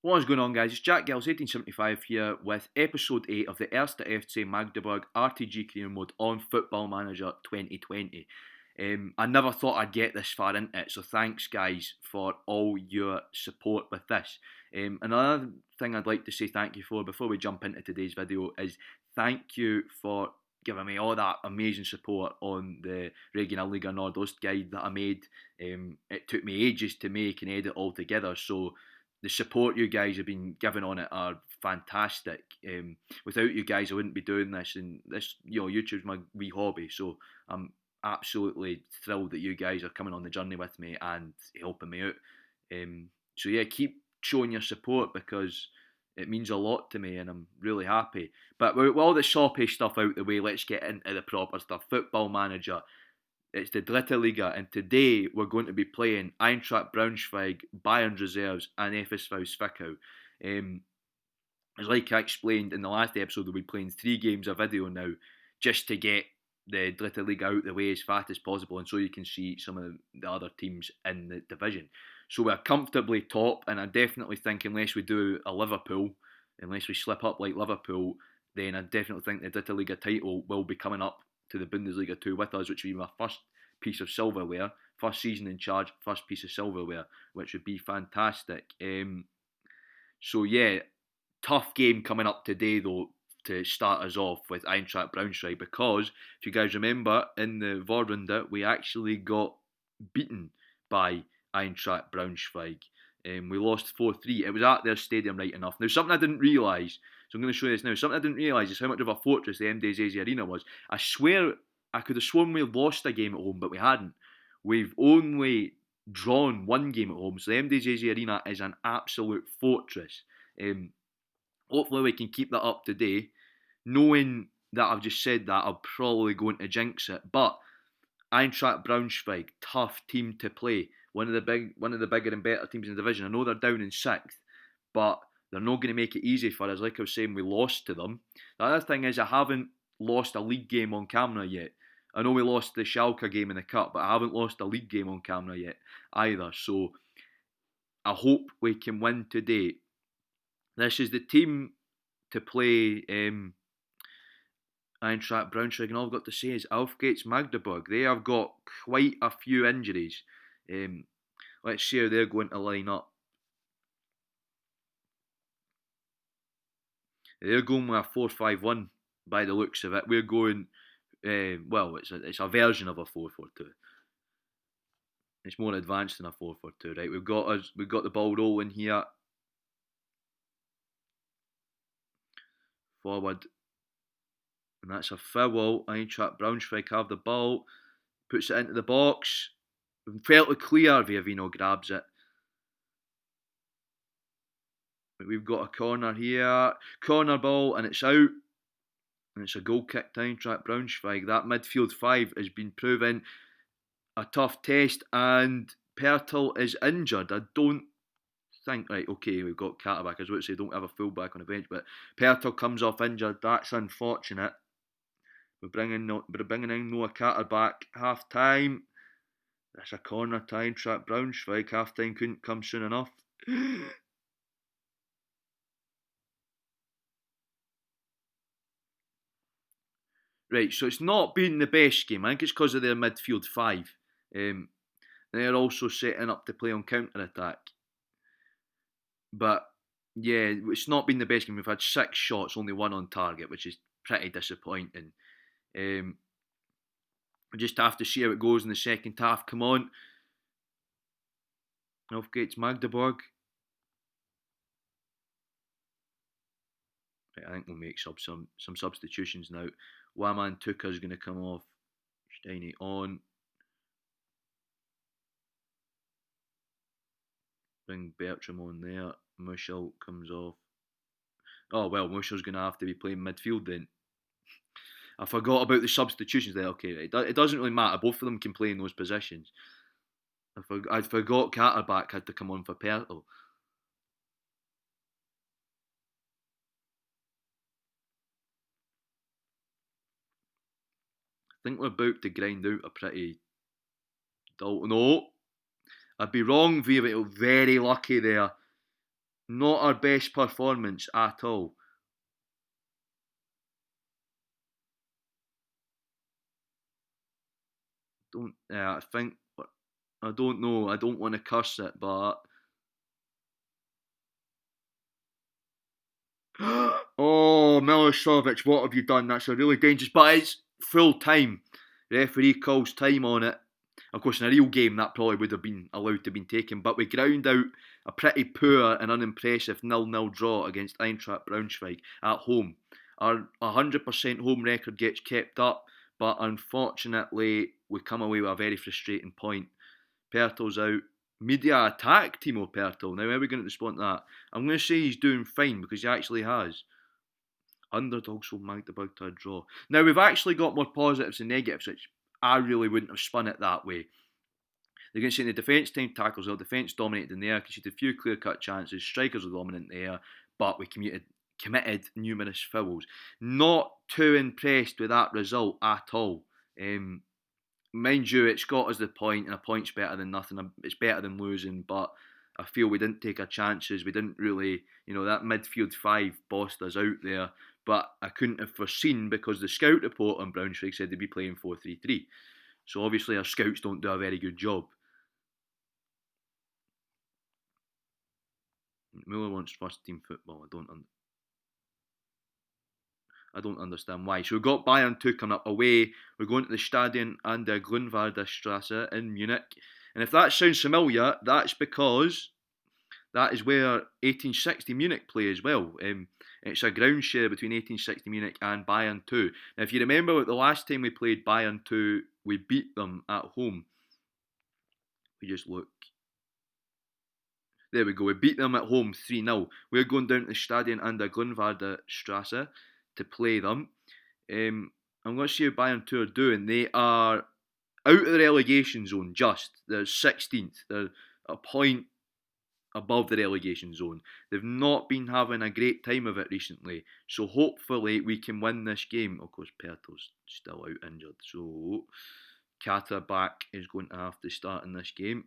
What is going on, guys? It's Jack Gills, 1875 here with episode 8 of the Erste FC Magdeburg RTG career mode on Football Manager 2020. I never thought I'd get this far into it, so thanks, guys, for all your support with this. Another thing I'd like to say thank you for before we jump into today's video is thank you for giving me all that amazing support on the Regional Liga Nordost guide that I made. It took me ages to make and edit all together, so the support you guys have been giving on it are fantastic. Without you guys, I wouldn't be doing this, and this, YouTube's my wee hobby. So I'm absolutely thrilled that you guys are coming on the journey with me and helping me out. So yeah, keep showing your support because it means a lot to me, and I'm really happy. But with all the soppy stuff out the way, let's get into the proper stuff. Football Manager. It's the Dritte Liga, and today we're going to be playing Eintracht Braunschweig, Bayern's reserves, and FSV Zwickau. As like I explained in the last episode, we'll be playing 3 games a video now, just to get the Dritte Liga out the way as fast as possible, and so you can see some of the other teams in the division. So we're comfortably top, and I definitely think unless we do a Liverpool, unless we slip up like Liverpool, then I definitely think the Dritte Liga title will be coming up to the Bundesliga 2 with us, which would be my first piece of silverware, first season in charge, first piece of silverware, which would be fantastic. So yeah, tough game coming up today though to start us off with Eintracht Braunschweig, because if you guys remember in the Vorrunde we actually got beaten by Eintracht Braunschweig. We lost 4-3. It was at their stadium, right enough. Now, something I didn't realise, so I'm going to show you this now. Something I didn't realise is how much of a fortress the MDZZ Arena was. I swear I could have sworn we lost a game at home, but we hadn't. We've only drawn 1 game at home, so the MDZZ Arena is an absolute fortress. Hopefully we can keep that up today. Knowing that I've just said that, I'll probably going to jinx it, but Eintracht Braunschweig, tough team to play. One of the bigger and better teams in the division. I know they're down in 6th, but they're not going to make it easy for us. Like I was saying, we lost to them. The other thing is I haven't lost a league game on camera yet. I know we lost the Schalke game in the cup, but I haven't lost a league game on camera yet either. So I hope we can win today. This is the team to play Eintracht Braunschweig, and all I've got to say is Aufgeht's Magdeburg. They have got quite a few injuries. Let's see how they're going to line up. They're going with a 4-5-1 by the looks of it. We're going, it's a version of a 4-4-2. It's more advanced than a 4-4-2, right? We've got the ball rolling here. Forward. And that's a foul. Eintracht Braunschweig have the ball. Puts it into the box. Fairly clear. Viavino grabs it. We've got a corner here. Corner ball, and it's out. And it's a goal kick to Eintracht Braunschweig. That midfield 5 has been proven a tough test, and Pertl is injured. I don't think, right, okay, we've got Katterback. I was about to say don't have a fullback on the bench, but Pertl comes off injured. That's unfortunate. We're bringing in Noah Katterback half time. That's a corner to Eintracht Braunschweig. Half time couldn't come soon enough. Right, so it's not been the best game. I think it's because of their midfield 5. They're also setting up to play on counter attack. But yeah, it's not been the best game. We've had 6 shots, only 1 on target, which is pretty disappointing. We just have to see how it goes in the second half. Come on. Aufgeht's Magdeburg. Right, I think we'll make some substitutions now. Waman Tuka is going to come off. Steiny on. Bring Bertram on there. Mushel comes off. Oh, well, Mushel's going to have to be playing midfield then. I forgot about the substitutions there. Okay, it doesn't really matter. Both of them can play in those positions. I forgot Katterback had to come on for Pertl. I think we're about to grind out a pretty dull. No, I'd be wrong, Viva. Very lucky there. Not our best performance at all. Don't. I think. I don't know. I don't want to curse it, but oh, Milosevic, what have you done? That's a really dangerous. But it's full time. The referee calls time on it. Of course, in a real game, that probably would have been allowed to have been taken. But we ground out a pretty poor and unimpressive 0-0 draw against Eintracht Braunschweig at home. Our 100% home record gets kept up, but unfortunately, we come away with a very frustrating point. Pertl's out. Media attack Timo Pertl. Now, how are we going to respond to that? I'm going to say he's doing fine because he actually has. Underdogs sold Magdeburg to a draw. Now, we've actually got more positives than negatives, which I really wouldn't have spun it that way. They're going to say in the defence time tackles, well, defence dominated in the air, conceded a few clear-cut chances, strikers were dominant in the air, but we committed numerous fouls. Not too impressed with that result at all. Mind you, it's got us the point, and a point's better than nothing. It's better than losing, but I feel we didn't take our chances. We didn't really, that midfield five bossed us out there. But I couldn't have foreseen because the scout report on Braunschweig said they'd be playing 4-3-3. So obviously our scouts don't do a very good job. Muller wants first team football. I don't understand why. So we've got Bayern 2 coming up away. We're going to the Stadion an der Grünwalder in Munich. And if that sounds familiar, that's because that is where 1860 Munich play as well. It's a ground share between 1860 Munich and Bayern 2. Now, if you remember the last time we played Bayern 2, we beat them at home. We just look. There we go. We beat them at home 3-0. We're going down to the Stadion an der Grünwalder to play them. I'm going to see how Bayern 2 are doing. They are out of the relegation zone just. They're 16th. They're a point above the relegation zone. They've not been having a great time of it recently. So hopefully we can win this game. Of course, Pertl's still out injured. So Katterbach is going to have to start in this game.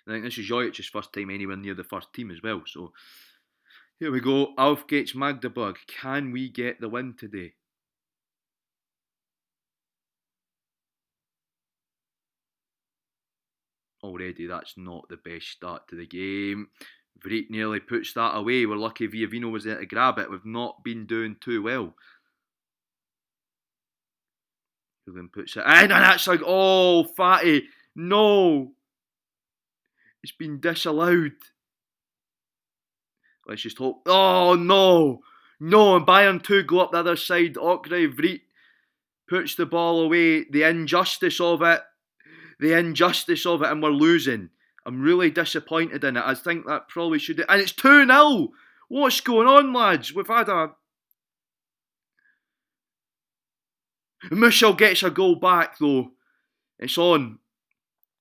I think this is Jojic's first time anywhere near the first team as well. So here we go. Aufgeht's Magdeburg. Can we get the win today? Already, that's not the best start to the game. Vreet nearly puts that away. We're lucky Viavino was there to grab it. We've not been doing too well. Then puts it in, and that's like, oh, Fatty, no. It's been disallowed. Let's just hope. Oh, no. No, and Bayern 2 go up the other side. Okray Vreet puts the ball away. The injustice of it, and we're losing. I'm really disappointed in it. I think that probably should. And it's 2-0. What's going on, lads? We've had a. Michel gets a goal back, though. It's on.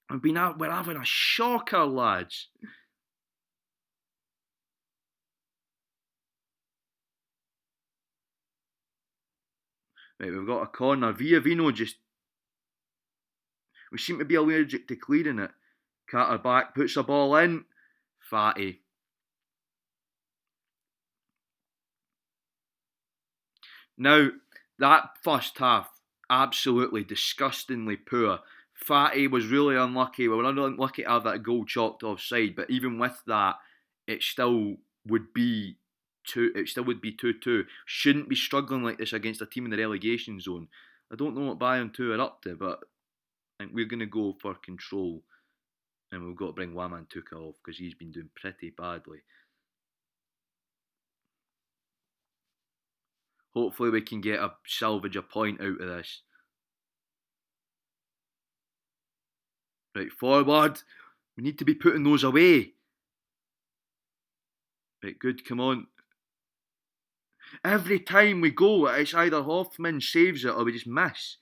We're having a shocker, lads. Right, we've got a corner. Viavino just. We seem to be allergic to clearing it. Katterbach puts the ball in. Fatty. Now, that first half, absolutely disgustingly poor. Fatty was really unlucky. We were unlucky to have that goal chalked offside, but even with that, it still would be 2-2. Shouldn't be struggling like this against a team in the relegation zone. I don't know what Bayern 2 are up to, but I think we're going to go for control. And we've got to bring Waman Tuka off because he's been doing pretty badly. Hopefully we can salvage a point out of this. Right, forward. We need to be putting those away. Right, good, come on. Every time we go, it's either Hoffman saves it or we just miss.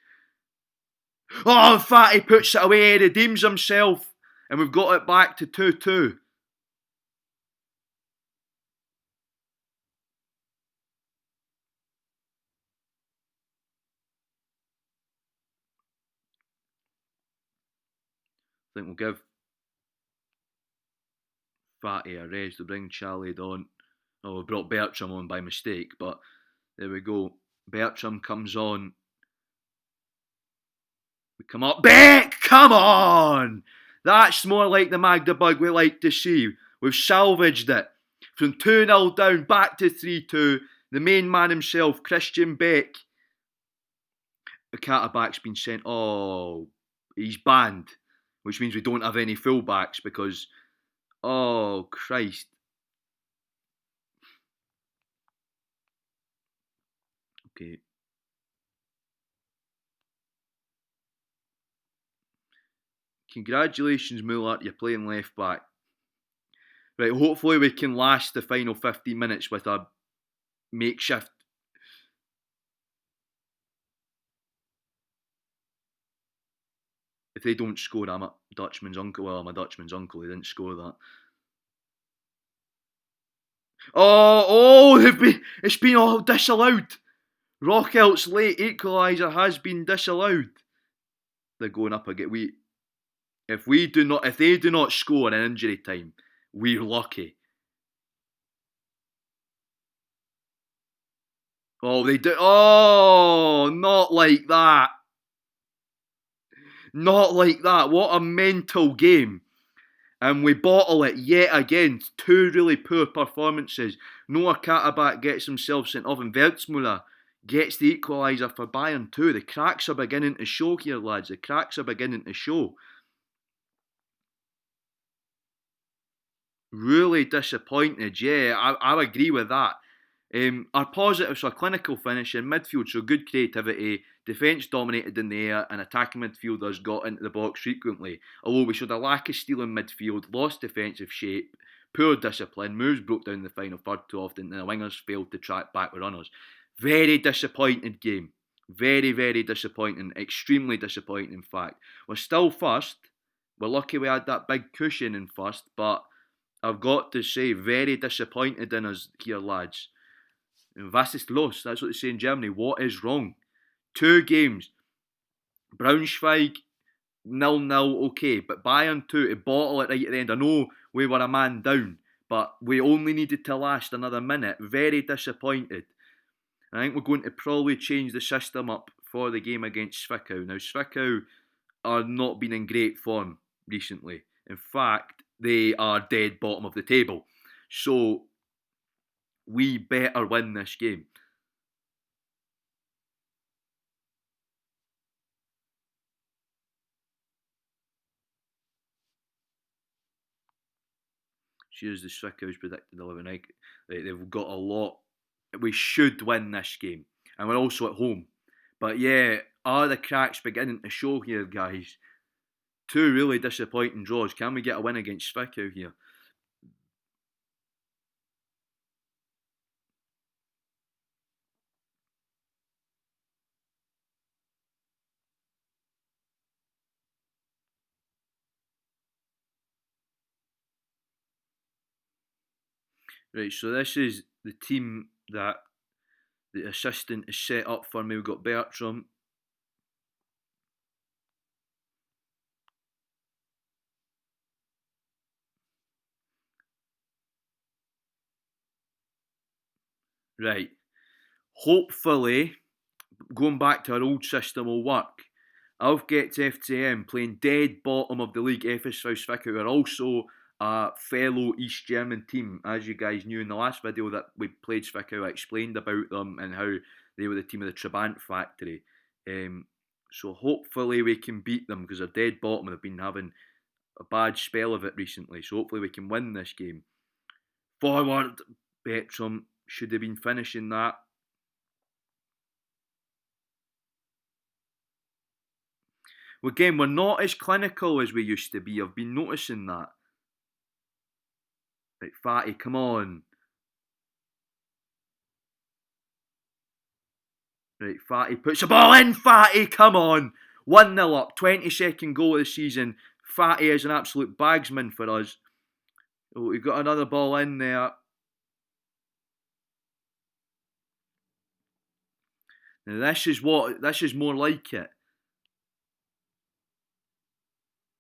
Oh, Fatty puts it away, redeems himself, and we've got it back to 2-2. I think we'll give Fatty a rest to bring Charlie on. Oh, we brought Bertram on by mistake, but there we go. Bertram comes on. We come up. Beck! Come on! That's more like the Magdeburg we like to see. We've salvaged it. From 2-0 down, back to 3-2. The main man himself, Christian Beck. The Catterback's been sent. Oh, he's banned. Which means we don't have any fullbacks because... Oh, Christ. Okay. Congratulations, Muller. You're playing left back. Right, hopefully we can last the final 15 minutes with a makeshift. If they don't score, I'm a Dutchman's uncle. Well, I'm a Dutchman's uncle. He didn't score that. It's been all disallowed. Rockelt's late equaliser has been disallowed. They're going up again. If they do not score in injury time, we're lucky. Oh, they do. Oh, not like that. Not like that. What a mental game. And we bottle it yet again. 2 really poor performances. Noah Catterback gets himself sent off, and Wertzmuller gets the equaliser for Bayern too. The cracks are beginning to show here, lads. The cracks are beginning to show. Really disappointed, yeah, I agree with that. Our positives are clinical finishing, midfield, so good creativity, defence dominated in the air, and attacking midfielders got into the box frequently. Although we showed a lack of steel in midfield, lost defensive shape, poor discipline, moves broke down the final third too often, and the wingers failed to track back with runners. Very disappointed game. Very, very disappointing. Extremely disappointing, in fact. We're still first. We're lucky we had that big cushion in first, but I've got to say, very disappointed in us here, lads. Was ist los? That's what they say in Germany. What is wrong? 2 games. Braunschweig 0-0, okay, but Bayern 2 to bottle it right at the end. I know we were a man down, but we only needed to last another minute. Very disappointed. I think we're going to probably change the system up for the game against Zwickau. Now, Zwickau are not been in great form recently. In fact, they are dead bottom of the table. So, we better win this game. Here's the Zwickau's predicted 11. They've got a lot. We should win this game. And we're also at home. But yeah, are the cracks beginning to show here, guys? 2 really disappointing draws. Can we get a win against Zwickau here? Right, so this is the team that the assistant is set up for me. We've got Bertram. Right. Hopefully, going back to our old system will work. Aufgeht's FCM playing dead bottom of the league. FSV Zwickau are also a fellow East German team. As you guys knew in the last video that we played Zwickau, I explained about them and how they were the team of the Trabant factory. So hopefully we can beat them because they're dead bottom. They've been having a bad spell of it recently. So hopefully we can win this game. Forward, Bertram should have been finishing that. Again, we're not as clinical as we used to be. I've been noticing that. Right, Fatty, come on. Right, Fatty puts the ball in. Fatty, come on. 1-0 up, 22nd goal of the season. Fatty is an absolute bagsman for us. Oh, we've got another ball in there. Now this is more like it.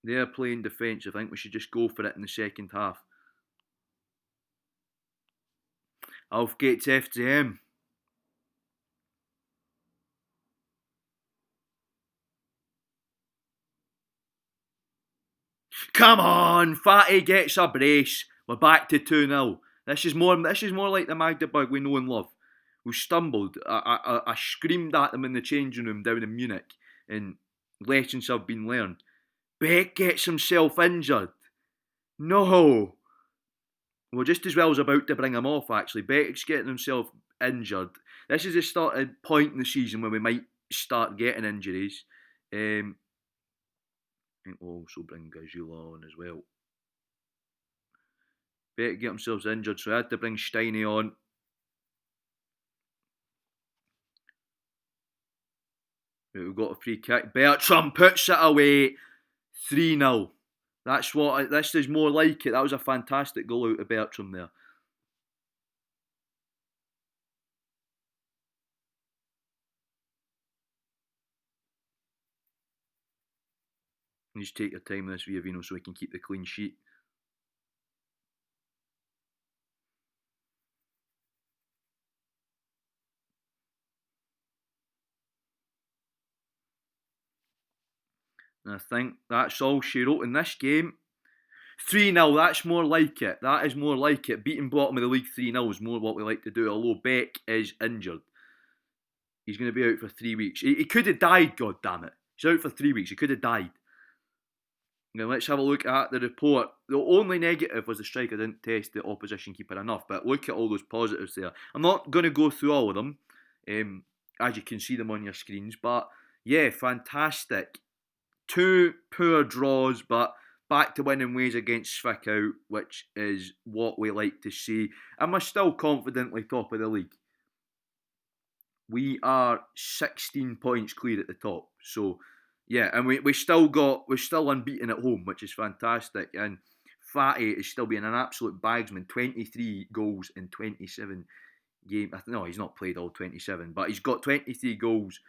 They're playing defensive. I think we should just go for it in the second half. Auf geht's FCM. Come on, Fatty gets a brace. We're back to 2-0. This is more like the Magdeburg we know and love. We stumbled. I screamed at them in the changing room down in Munich, and lessons have been learned. Beck gets himself injured. No. Well, just as well as about to bring him off, actually. Beck's getting himself injured. This is a point in the season where we might start getting injuries. I think we'll also bring Gazula on as well. Beck get himself injured, so I had to bring Steiny on. We've got a free kick. Bertram puts it away. 3-0. This is more like it. That was a fantastic goal out of Bertram there. You just take your time with this, Viavino, so we can keep the clean sheet. And I think that's all she wrote in this game. 3-0, that's more like it. That is more like it. Beating bottom of the league 3-0 is more what we like to do, although Beck is injured. He's going to be out for 3 weeks. He could have died, god damn it. He's out for 3 weeks. He could have died. Now let's have a look at the report. The only negative was the striker didn't test the opposition keeper enough, but look at all those positives there. I'm not going to go through all of them, as you can see them on your screens, but yeah, fantastic. 2 poor draws, but back to winning ways against Zwickau, which is what we like to see. And we're still confidently top of the league. We are 16 points clear at the top. So yeah, and we're still unbeaten at home, which is fantastic. And Fatty is still being an absolute bagsman. 23 goals in 27 games. No, he's not played all 27, but he's got 23 goals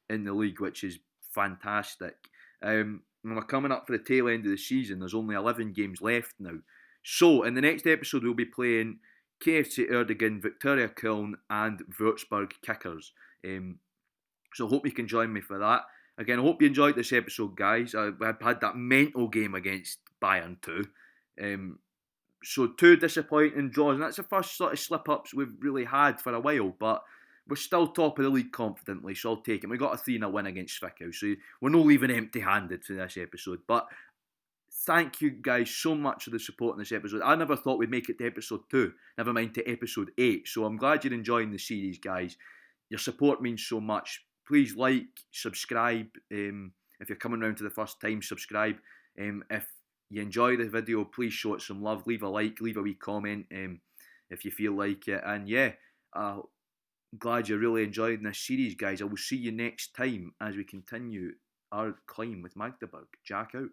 in the league, which is fantastic. When we're coming up for the tail end of the season, there's only 11 games left now. So in the next episode, we'll be playing KFC Erdogan, Victoria Köln, and Würzburg Kickers. So I hope you can join me for that. Again, I hope you enjoyed this episode, guys. I've had that mental game against Bayern too. So 2 disappointing draws, and that's the first sort of slip-ups we've really had for a while, but we're still top of the league confidently, so I'll take it. We got a 3-0 win against Zwickau, so we're not leaving empty-handed for this episode. But thank you guys so much for the support in this episode. I never thought we'd make it to episode 2, never mind to episode 8, so I'm glad you're enjoying the series, guys. Your support means so much. Please like, subscribe. If you're coming around to the first time, subscribe. If you enjoy the video, please show it some love. Leave a like, leave a wee comment if you feel like it. And yeah, glad you're really enjoying this series, guys. I will see you next time as we continue our climb with Magdeburg. Jack out.